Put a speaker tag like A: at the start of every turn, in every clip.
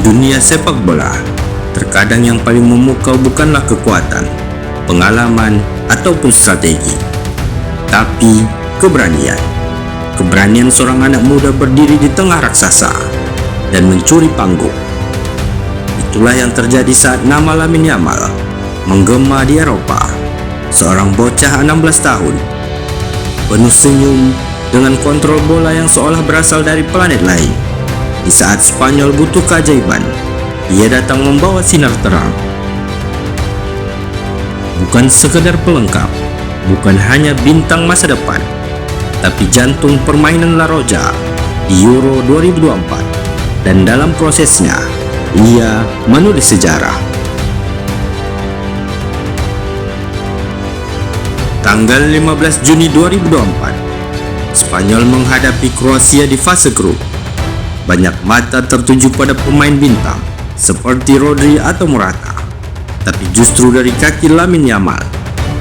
A: dunia sepak bola, terkadang yang paling memukau bukanlah kekuatan, pengalaman, ataupun strategi, tapi keberanian. Keberanian seorang anak muda berdiri di tengah raksasa dan mencuri panggung. Itulah yang terjadi saat nama Lamine Yamal menggema di Eropa. Seorang bocah 16 tahun, penuh senyum dengan kontrol bola yang seolah berasal dari planet lain. Di saat Spanyol butuh keajaiban, ia datang membawa sinar terang. Bukan sekedar pelengkap, bukan hanya bintang masa depan, tapi jantung permainan La Roja di Euro 2024. Dan dalam prosesnya, ia menulis sejarah. Tanggal 15 Juni 2024, Spanyol menghadapi Kroasia di fase grup. Banyak mata tertuju pada pemain bintang seperti Rodri atau Morata. Tapi justru dari kaki Lamine Yamal,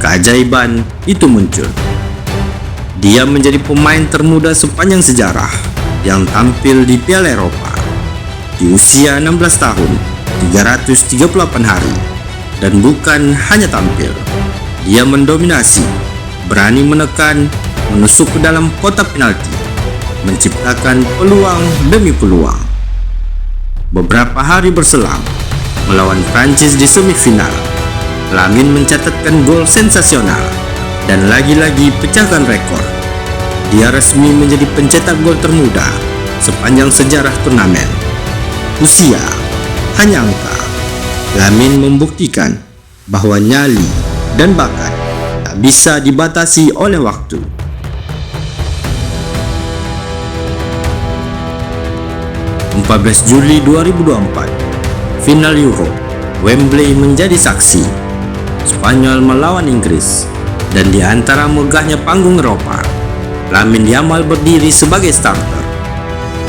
A: keajaiban itu muncul. Dia menjadi pemain termuda sepanjang sejarah yang tampil di Piala Eropa. Di usia 16 tahun, 338 hari. Dan bukan hanya tampil, dia mendominasi, berani menekan, menusuk ke dalam kotak penalti, menciptakan peluang demi peluang. Beberapa hari berselang, melawan Prancis di semifinal, Lamine mencatatkan gol sensasional dan lagi-lagi pecahkan rekor. Dia resmi menjadi pencetak gol termuda sepanjang sejarah turnamen. Usia hanya angka. Lamine membuktikan bahwa nyali dan bakat tak bisa dibatasi oleh waktu. (14 Juli 2024), final Euro, Wembley menjadi saksi. Spanyol melawan Inggris, dan di antara megahnya panggung Eropa, Lamine Yamal berdiri sebagai starter.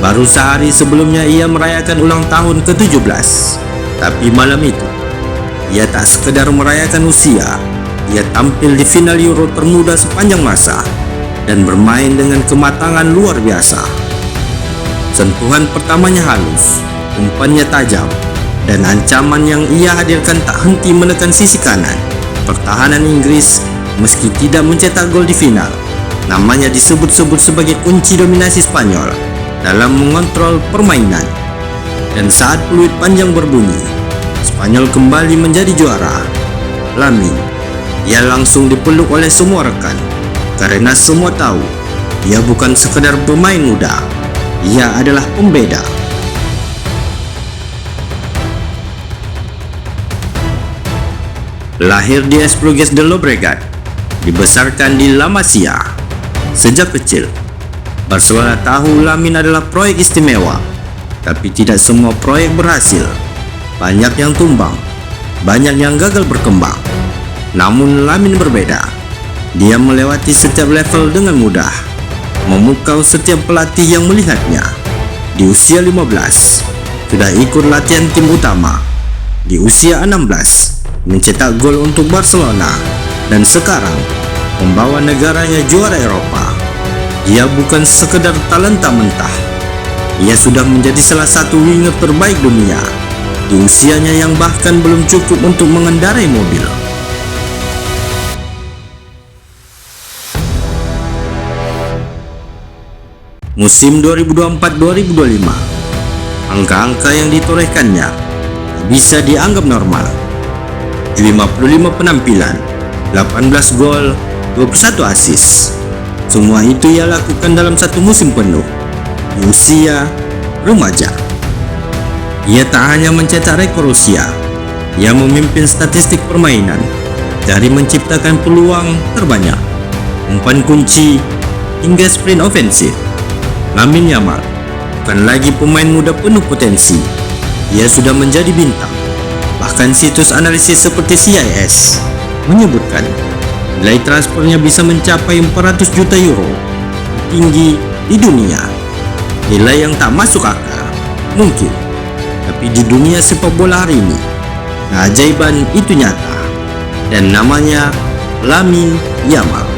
A: Baru sehari sebelumnya ia merayakan ulang tahun ke-17. Tapi malam itu, ia tak sekedar merayakan usia, ia tampil di final Euro termuda sepanjang masa dan bermain dengan kematangan luar biasa. Sentuhan pertamanya halus, umpannya tajam, dan ancaman yang ia hadirkan tak henti menekan sisi kanan. Pertahanan Inggris, meski tidak mencetak gol di final, namanya disebut-sebut sebagai kunci dominasi Spanyol dalam mengontrol permainan. Dan saat peluit panjang berbunyi, Spanyol kembali menjadi juara. Lamine, ia langsung dipeluk oleh semua rekan, karena semua tahu ia bukan sekedar pemain muda, ia adalah pembeda. Lahir di Esplugues de Llobregat, dibesarkan di La Masia. Sejak kecil, Barcelona tahu Lamine adalah proyek istimewa, tapi tidak semua proyek berhasil. Banyak yang tumbang, banyak yang gagal berkembang. Namun Lamine berbeda. Dia melewati setiap level dengan mudah, memukau setiap pelatih yang melihatnya. Di usia 15, sudah ikut latihan tim utama. Di usia 16, mencetak gol untuk Barcelona, dan sekarang membawa negaranya juara Eropa. Dia bukan sekedar talenta mentah, ia sudah menjadi salah satu winger terbaik dunia di usianya yang bahkan belum cukup untuk mengendarai mobil. Musim 2024-2025, angka-angka yang ditorehkannya bisa dianggap normal. 55 penampilan, 18 gol, 21 assist. Semua itu ia lakukan dalam satu musim penuh di usia remaja. Ia tak hanya mencetak rekor usia, ia memimpin statistik permainan dari menciptakan peluang terbanyak, umpan kunci, hingga sprint ofensif. Lamine Yamal bukan lagi pemain muda penuh potensi, ia sudah menjadi bintang. Bahkan situs analisis seperti CIS menyebutkan nilai transfernya bisa mencapai 400 juta euro, tinggi di dunia. Nilai yang tak masuk akal mungkin, tapi di dunia sepak bola hari ini, keajaiban itu nyata, dan namanya Lamine Yamal.